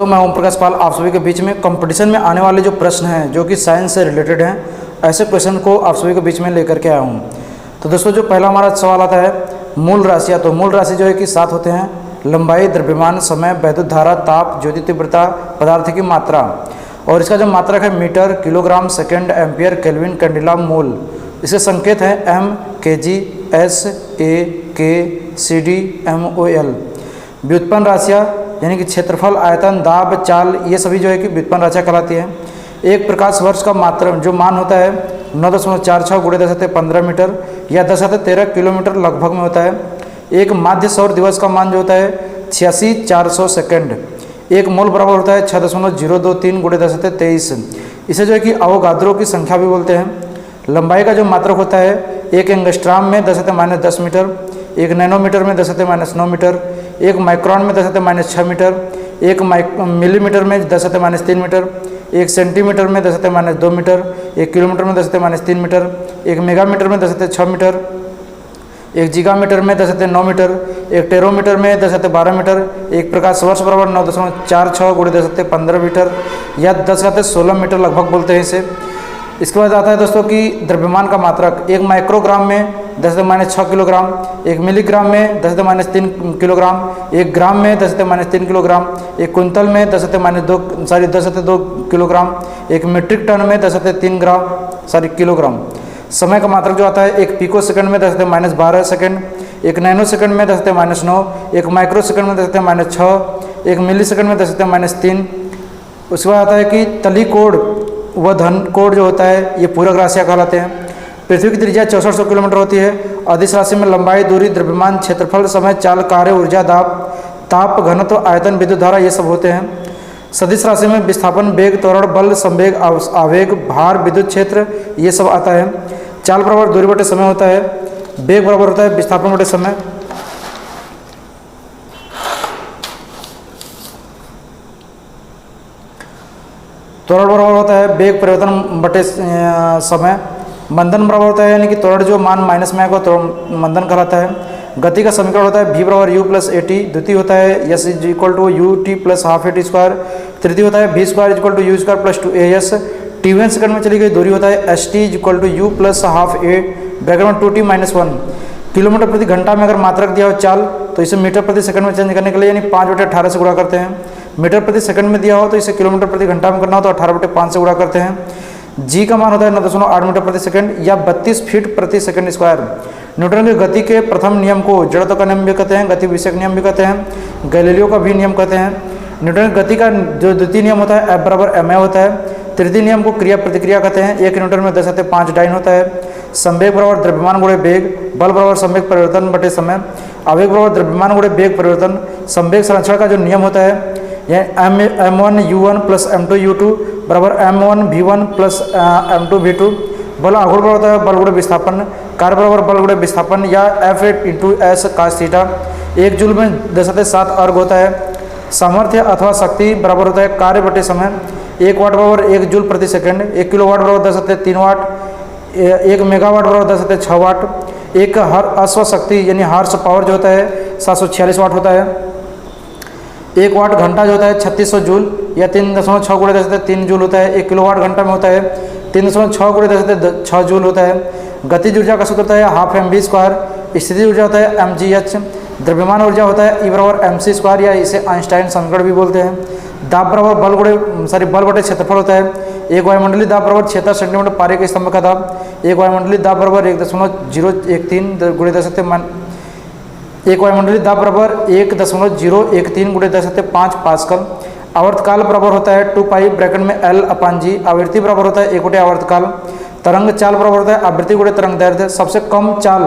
तो मैं ओम प्रकाश पाल आप सभी के बीच में कंपटीशन में आने वाले जो प्रश्न हैं जो कि साइंस से रिलेटेड हैं, ऐसे क्वेश्चन को आप सभी के बीच में लेकर के आया हूँ। तो दोस्तों, जो पहला हमारा सवाल आता है मूल राशियाँ। तो मूल राशि जो है कि 7 होते हैं: लंबाई, द्रव्यमान, समय, वैद्युत धारा, ताप, ज्योति तीव्रता, पदार्थ की मात्रा। और इसका जो मात्रक है metre, kilogram, second, ampere, kelvin, candela, mole. इसके संकेत हैं M, K G, S, A, K, C, D, M, O, L. व्युत्पन्न राशियाँ यानी कि क्षेत्रफल, आयतन, दाब, चाल, ये सभी जो है कि व्युत्पन्न राशियाँ कहलाती हैं। एक प्रकाश वर्ष का मात्रा जो मान होता है 9.46 गुणे 10⁻15 मीटर या 10⁻13 किलोमीटर लगभग में होता है। एक माध्य सौर दिवस का मान जो होता है 86,400 सेकेंड। एक मोल बराबर होता है 6.023 गुणे 10⁻23। इसे जो है कि अवोगाद्रो की संख्या भी बोलते हैं। लंबाई का जो मात्रक होता है 1 एंगस्ट्राम में 10⁻10 मीटर, 1 नैनोमीटर में 10⁻9 मीटर, 1 माइक्रोन में 10⁻6 मीटर, 1 मिलीमीटर में 10⁻3 मीटर, 1 सेंटीमीटर में 10⁻2 मीटर, 1 किलोमीटर में 10⁻3 मीटर, 1 मेगामीटर में 10⁻6 मीटर, 1 जीगामीटर में 10⁻9 मीटर, 1 टेरोमीटर में 10⁻12 मीटर, 1 प्रकाश वर्ष बराबर 9.46 गुणे 10⁻15 मीटर या 10⁻16 मीटर लगभग बोलते हैं इसे। इसके बाद आता है दोस्तों कि द्रव्यमान का मात्रक। 1 माइक्रोग्राम में 10⁻6 किलोग्राम, 1 मिलीग्राम में 10⁻3 किलोग्राम, 1 ग्राम में 10⁻3 किलोग्राम, 1 कुंतल में 10⁻2 किलोग्राम, 1 मीट्रिक टन में 10⁻3 किलोग्राम। समय का मात्रक जो आता है 1 पिको सेकंड में 10⁻12 सेकंड, 1 नैनो सेकंड में 10⁻9, 1 माइक्रो सेकंड में 10⁻6, 1 मिली सेकंड में 10⁻3। उसके बाद आता है कि तली कोण व धन कोण जो होता है ये पूरक राशियाँ कहलाते हैं। पृथ्वी की त्रिज्या 6400 किलोमीटर होती है। अदिश राशि में लंबाई, दूरी, द्रव्यमान, क्षेत्रफल, समय, चाल, कार्य, ऊर्जा, दाब, ताप, घनत्व, आयतन, विद्युत धारा ये सब होते हैं। सदिश राशि में विस्थापन, वेग, त्वरण, बल, संवेग, आवेग, भार, विद्युत क्षेत्र ये सब आता है। चाल बराबर दूरी बटे समय होता है। वेग बराबर होता है विस्थापन बटे समय। त्वरण बराबर होता है वेग परिवर्तन बटे समय। मंदन बराबर होता है यानी कि त्वरण जो मान माइनस में आएगा तो मंदन कहलाता है। गति का समीकरण होता है v बराबर u प्लस ए टी। द्वितीय होता है s is equal to u t plus half a t square. तृतीय होता है v square is equal to u square plus 2as। T second में चली गई दूरी होता है s t is equal to u plus half a bracket में 2t - 1। किलोमीटर प्रति घंटा में अगर मात्रक दिया हो चाल तो इसे मीटर प्रति सेकंड में चेंज करने के लिए यानी 5/18 से गुणा करते हैं। मीटर प्रति सेकंड में दिया हो तो इसे किलोमीटर प्रति घंटा में करना हो तो 18/5 से गुणा करते हैं। जी का मान होता है 9.8 मीटर प्रति सेकंड या 32 फीट प्रति सेकंड स्क्वायर। न्यूटन की गति के प्रथम नियम को जड़त्व का नियम भी कहते हैं, गति विषयक नियम भी कहते हैं, गैलीलियो का भी नियम कहते हैं। न्यूटन की गति का जो द्वितीय नियम होता है F बराबर ma होता है। तृतीय नियम को क्रिया प्रतिक्रिया कहते हैं। 1 न्यूटन में 10⁵ डाइन होता है। संवेग बराबर द्रव्यमान गुणे वेग, बल बराबर संवेग परिवर्तन बटे समय, आवेग बराबर द्रव्यमान गुणे वेग परिवर्तन। संवेग संरक्षण का जो नियम होता है यह m1u1 प्लस m2u2 बराबर m1v1 प्लस m2v2। बल आघूर्ण बराबर होता है बल गुणे विस्थापन। कार्य बराबर बल गुणे विस्थापन या F8 × s cos theta. 1 joule में 10⁷ अर्ग होता है। सामर्थ्य अथवा शक्ति बराबर होता है कार्य बटे समय। 1 वाट बराबर 1 जूल प्रति सेकंड। 1 किलोवाट बराबर 10⁻3 वाट। 1 मेगावाट बराबर 10�6 वाट। एक अश्व शक्ति यानी हार्स पावर जो होता है 746 वाट होता है। 1 वाट घंटा जो होता है 3600 जूल या 3.6 गुणे 10⁻3 जूल होता है। 1 किलोवाट घंटा में होता है 3.6 गुणे 10�6 जूल होता है। गतिज ऊर्जा का सूत्र होता है हाफ mv स्क्वायर। स्थिति ऊर्जा होता है mgh। द्रव्यमान ऊर्जा होता है E बराबर mc स्क्वायर या इसे आइंस्टाइन समीकरण भी बोलते हैं। दाब बराबर बल बटे क्षेत्रफल होता है। एक वायुमंडलीय दाब बराबर 76 सेंटीमीटर पारे के स्तंभ का दाब। एक वायुमंडलीय दाब बराबर 1.013 गुणे 10⁻, एक वायुमंडलीय दाब बराबर 1.013 गुणे 10⁵ पास्कल। आवर्तकाल बराबर होता है 2 पाई ब्रैकेट में L/G। आवृत्ति बराबर होता है 1 आवर्तकाल। तरंग चाल बराबर होता है आवृत्ति गुणे तरंग दैर्ध्य। सबसे कम चाल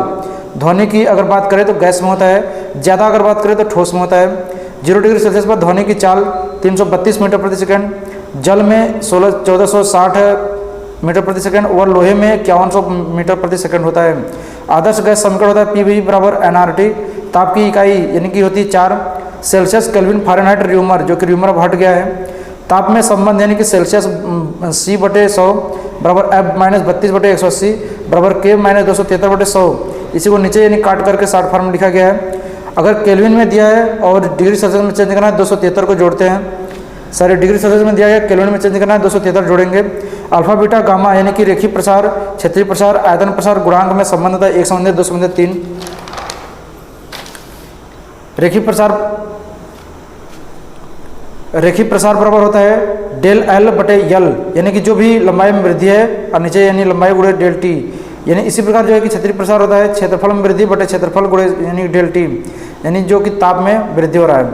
ध्वनि की अगर बात करें तो गैस में होता है, ज़्यादा अगर बात करें तो ठोस में होता है। 0 डिग्री सेल्सियस पर ध्वनि की चाल 332 मीटर प्रति सेकंड, जल में 1460 मीटर प्रति सेकंड और लोहे में 5100 मीटर प्रति सेकंड होता है। आदर्श गैस समीकरण होता है PV बराबर nRT। ताप की इकाई यानी कि होती है 4 सेल्सियस, केल्विन, फ़ारेनहाइट, र्यूमर जो कि र्यूमर अब हट गया है। ताप में संबंध यानी कि सेल्सियस C/100 बराबर F-32/180 बराबर K-273/100। इसी को नीचे यानी काट करके शॉर्ट फॉर्म में लिखा गया है। अगर केल्विन में दिया है और डिग्री सेल्सियस में चेंज करना है 273 को जोड़ते हैं। सॉरी डिग्री सेल्सियस में दिया गया, केल्विन में चेंज करना है, 273 जोड़ेंगे। अल्फा बीटा गामा यानी कि रेखीय प्रसार, क्षेत्रीय प्रसार, आयतन प्रसार गुणांक में संबंध होता है, एक संबंध है, दो संबंध है, तीन। रेखीय प्रसार बराबर होता है डेल एल बटे यल, यानी कि जो भी लंबाई में वृद्धि है और नीचे यानी लंबाई गुणे डेल टी, यानी इसी प्रकार जो है कि क्षेत्रीय प्रसार होता है क्षेत्रफल में वृद्धि बटे क्षेत्रफल गुणे यानी डेल टी, यानी जो कि ताप में वृद्धि हो रहा है।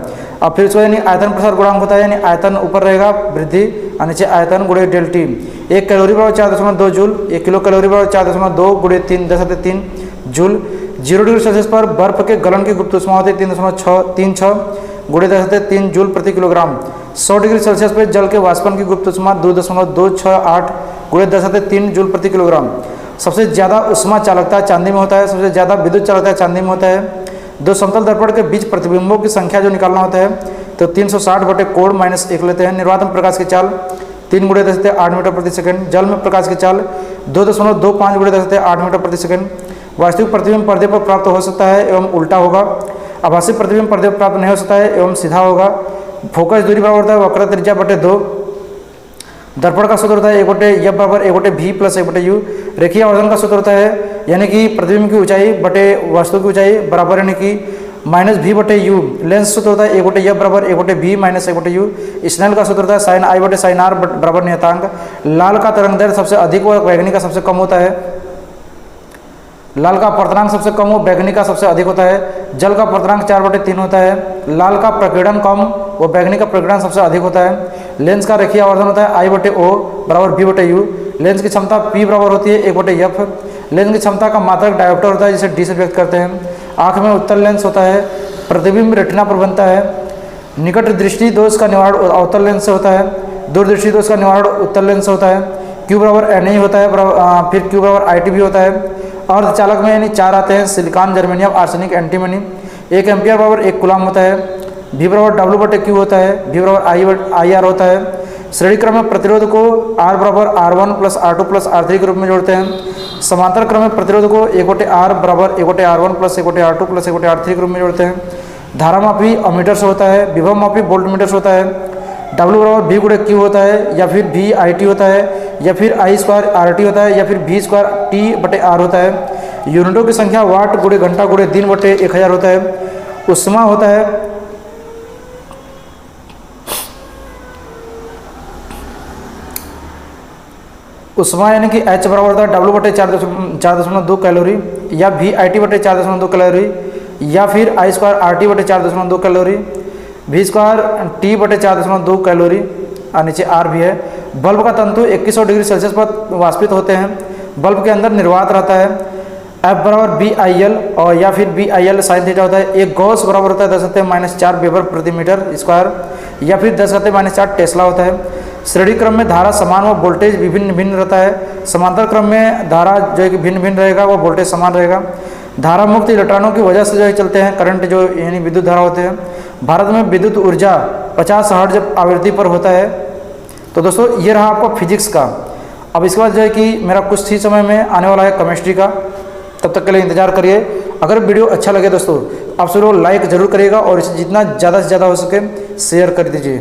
अब फिर उसको यानी आयतन प्रसार गुणांक होता है, यानी आयतन ऊपर रहेगा वृद्धि और नीचे आयतन गुणे डेल टी। 1 कैलोरी बराबर 4.2 जूल, 1 किलो कैलोरी बराबर 4.2 गुणे 3 जूल। 0 डिग्री सेल्सियस पर बर्फ के गलन की गुप्त ऊष्मा होती है 3.36 गुणे 10⁻³ जूल प्रति किलोग्राम। 100 डिग्री सेल्सियस पर जल के वाष्पन की गुप्त ऊष्मा 2.268 गुणे 10⁻³ जूल प्रति किलोग्राम। सबसे ज़्यादा ऊष्मा चालकता चांदी में होता है, सबसे ज़्यादा विद्युत चालकता चांदी में होता है। दो समतल दर्पण के बीच प्रतिबिंबों की संख्या जो निकालना होता है तो 360 बटे कोण -1 लेते हैं। निर्वातन प्रकाश की चाल 3 गुणे 10⁸ मीटर प्रति सेकंड। जल में प्रकाश की चाल 2.25 गुणे 10⁸ मीटर प्रति सेकंड। वास्तविक प्रतिबिंब पर्दे पर प्राप्त हो सकता है एवं उल्टा होगा। आभासी प्रतिबिंब पर्दे पर प्राप्त नहीं हो सकता है एवं सीधा होगा। फोकस दूरी बराबर होता है वक्र त्रिज्या बटे 2। दर्पण का सूत्र होता है 1/f बराबर 1/v प्लस 1/u। रेखीय आवर्धन का सूत्र होता है यानी कि प्रतिबिंब की ऊंचाई बटे वस्तु की ऊंचाई बराबर यानी कि -v बटे u। लेंस सूत्र होता है 1/f बराबर 1/v माइनस 1/u। स्नेल का सूत्र होता है sin i बटे sin r बराबर नियतांक। लाल का तरंग दैर्ध्य सबसे अधिक व बैगनी का सबसे कम होता है। लाल का अपवर्तनांक सबसे कम हो, बैगनी का सबसे अधिक होता है। जल का अपवर्तनांक 4/3 होता है। लाल का प्रकीर्णन कम व बैगनी का प्रकीर्णन सबसे अधिक होता है। लेंस का रेखीय आवर्धन होता है I बटे O बराबर V बटे U। लेंस की क्षमता P बराबर होती है 1/f। लेंस की क्षमता का मात्रक डायोप्टर होता है जिसे D से व्यक्त करते हैं। आँख में उत्तल लेंस होता है। प्रतिबिंब रेटिना पर बनता है। निकट दृष्टि दोष का निवारण अवतल लेंस से होता है। दूरदृष्टि दोष का निवारण उत्तल लेंस से होता है। Q बराबर Na होता है, फिर Q बराबर IT भी होता है। अर्धचालक में यानी 4 आते हैं, silicon, germanium, arsenic, antimony. 1 ampere बराबर 1 कूलम होता है। V बराबर W बटे Q होता है। V बराबर IR होता है। श्रेणी क्रम में प्रतिरोध को R बराबर R1 plus R2 plus R3 के रूप में जोड़ते हैं। समांतर क्रम में प्रतिरोध को 1/R बराबर 1/R1 plus 1/R2 plus 1/R3 के रूप में जोड़ते हैं। धारा मापी अमीटर से होता है। विभव मापी वोल्ट मीटर से होता है। W बराबर V गुणे Q होता है, या फिर V IT होता है, या फिर I² RT होता है, या फिर V² T बटे R होता है। यूनिटों की संख्या वाट गुणे घंटा गुणे दिन बटे 1000 होता है। ऊष्मा होता है ऊष्मा यानी कि H बराबर होता है W बटे 4.2 कैलोरी, या V IT बटे 4.2 कैलोरी, या फिर I² RT बटे 4.2 कैलोरी, V² T बटे 4.2 कैलोरी और नीचे R भी है। बल्ब का तंतु 2100 डिग्री सेल्सियस पर वाष्पित होते हैं। बल्ब के अंदर निर्वात रहता है। F बराबर BIL और या फिर BIL साइन थीटा होता है। एक गॉस बराबर होता है 10⁻⁴ वेबर प्रति मीटर स्क्वायर, या फिर 10⁻⁴ टेस्ला होता है। श्रेणी क्रम में धारा समान व वोल्टेज विभिन्न भिन्न रहता है। समांतर क्रम में धारा जो है कि भिन्न भिन्न रहेगा, वो वोल्टेज समान रहेगा। धारा मुक्त इलेक्ट्रॉनों की वजह से जो है चलते हैं, करंट जो यानी विद्युत धारा होते हैं। भारत में विद्युत ऊर्जा 50 हर्ट्ज आवृत्ति पर होता है। तो दोस्तों ये रहा आपका फिजिक्स का। अब इसके बाद जो है कि मेरा कुछ ही समय में आने वाला है केमिस्ट्री का, तब तक के लिए इंतजार करिए। अगर वीडियो अच्छा लगे दोस्तों आप सब लोग लाइक ज़रूर करिएगा और इसे जितना ज़्यादा से ज़्यादा हो सके शेयर कर दीजिए।